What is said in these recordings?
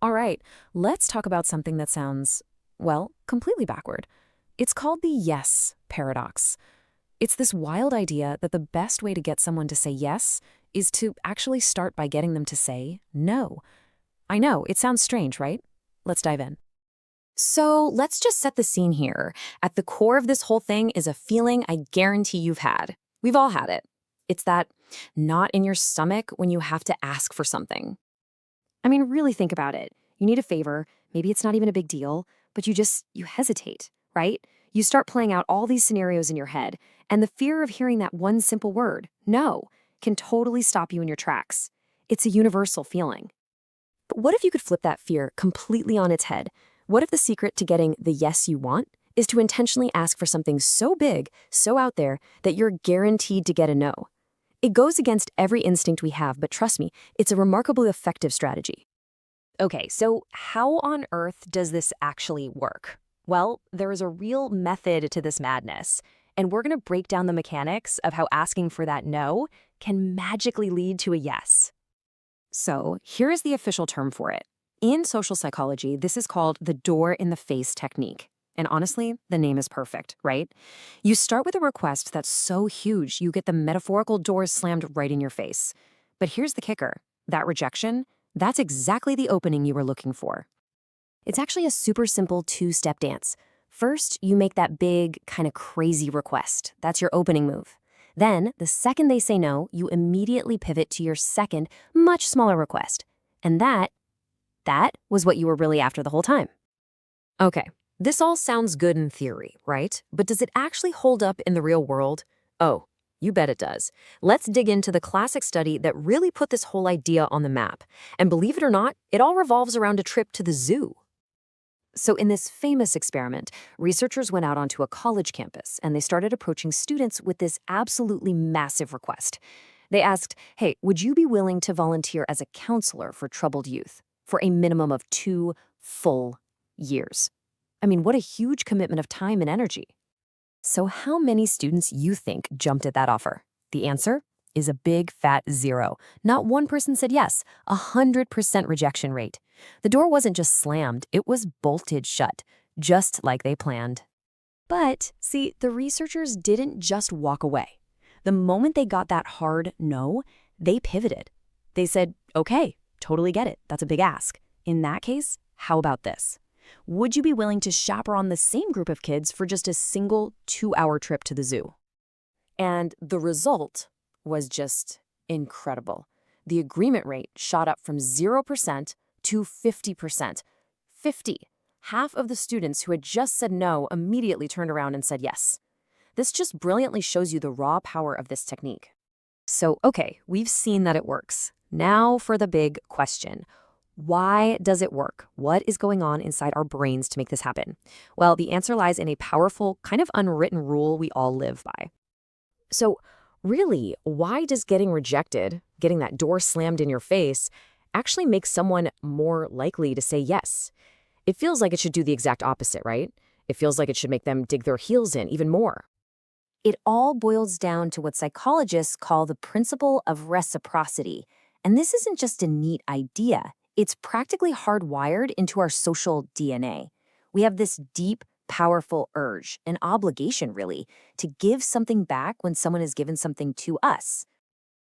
All right, let's talk about something that sounds, well, completely backward. It's called the yes paradox. It's this wild idea that the best way to get someone to say yes is to actually start by getting them to say no. I know, it sounds strange, right? Let's dive in. So let's just set the scene here. At the core of this whole thing is a feeling I guarantee you've had. We've all had it. It's that knot in your stomach when you have to ask for something. I mean, really think about it. You need a favor, maybe it's not even a big deal, but you hesitate, right? You start playing out all these scenarios in your head, and the fear of hearing that one simple word, no, can totally stop you in your tracks. It's a universal feeling. But what if you could flip that fear completely on its head? What if the secret to getting the yes you want is to intentionally ask for something so big, so out there, that you're guaranteed to get a no? It goes against every instinct we have, but trust me, it's a remarkably effective strategy. Okay, so how on earth does this actually work? Well, there is a real method to this madness, and we're going to break down the mechanics of how asking for that no can magically lead to a yes. So here is the official term for it. In social psychology, this is called the door-in-the-face technique. And honestly, the name is perfect, right? You start with a request that's so huge you get the metaphorical doors slammed right in your face. But here's the kicker. That rejection, that's exactly the opening you were looking for. It's actually a super simple two-step dance. First, you make that big, kind of crazy request. That's your opening move. Then, the second they say no, you immediately pivot to your second, much smaller request. And that was what you were really after the whole time. Okay, this all sounds good in theory, right? But does it actually hold up in the real world? Oh, you bet it does. Let's dig into the classic study that really put this whole idea on the map. And believe it or not, it all revolves around a trip to the zoo. So in this famous experiment, researchers went out onto a college campus and they started approaching students with this absolutely massive request. They asked, hey, would you be willing to volunteer as a counselor for troubled youth for a minimum of 2 full years? I mean, what a huge commitment of time and energy. So how many students you think jumped at that offer? The answer is a big fat 0. Not one person said yes, 100% rejection rate. The door wasn't just slammed, it was bolted shut, just like they planned. But, see, the researchers didn't just walk away. The moment they got that hard no, they pivoted. They said, okay, totally get it, that's a big ask. In that case, how about this? Would you be willing to chaperone the same group of kids for just a single 2-hour trip to the zoo? And the result was just incredible. The agreement rate shot up from 0% to 50%. 50. Half of the students who had just said no immediately turned around and said yes. This just brilliantly shows you the raw power of this technique. So, okay, we've seen that it works. Now for the big question. Why does it work? What is going on inside our brains to make this happen? Well, the answer lies in a powerful, kind of unwritten rule we all live by. So, really, why does getting rejected, getting that door slammed in your face, actually make someone more likely to say yes? It feels like it should do the exact opposite, right? It feels like it should make them dig their heels in even more. It all boils down to what psychologists call the principle of reciprocity. And this isn't just a neat idea. It's practically hardwired into our social DNA. We have this deep, powerful urge, an obligation really, to give something back when someone has given something to us.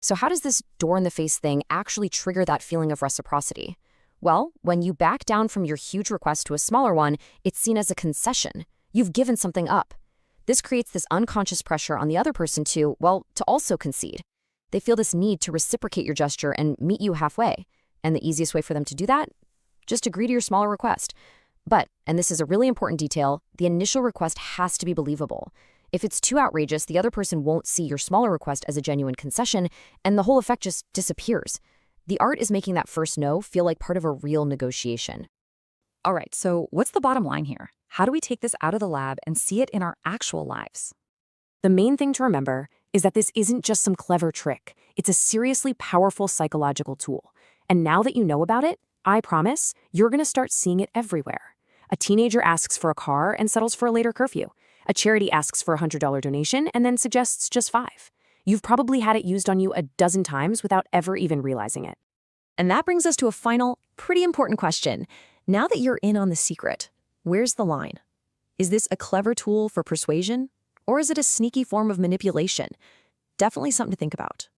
So how does this door-in-the-face thing actually trigger that feeling of reciprocity? Well, when you back down from your huge request to a smaller one, it's seen as a concession. You've given something up. This creates this unconscious pressure on the other person to also concede. They feel this need to reciprocate your gesture and meet you halfway. And the easiest way for them to do that? Just agree to your smaller request. But, and this is a really important detail, the initial request has to be believable. If it's too outrageous, the other person won't see your smaller request as a genuine concession, and the whole effect just disappears. The art is making that first no feel like part of a real negotiation. All right, so what's the bottom line here? How do we take this out of the lab and see it in our actual lives? The main thing to remember is that this isn't just some clever trick. It's a seriously powerful psychological tool. And now that you know about it, I promise, you're going to start seeing it everywhere. A teenager asks for a car and settles for a later curfew. A charity asks for a $100 donation and then suggests just $5. You've probably had it used on you a dozen times without ever even realizing it. And that brings us to a final, Pretty important question. Now that you're in on the secret, where's the line? Is this a clever tool for persuasion? Or is it a sneaky form of manipulation? Definitely something to think about.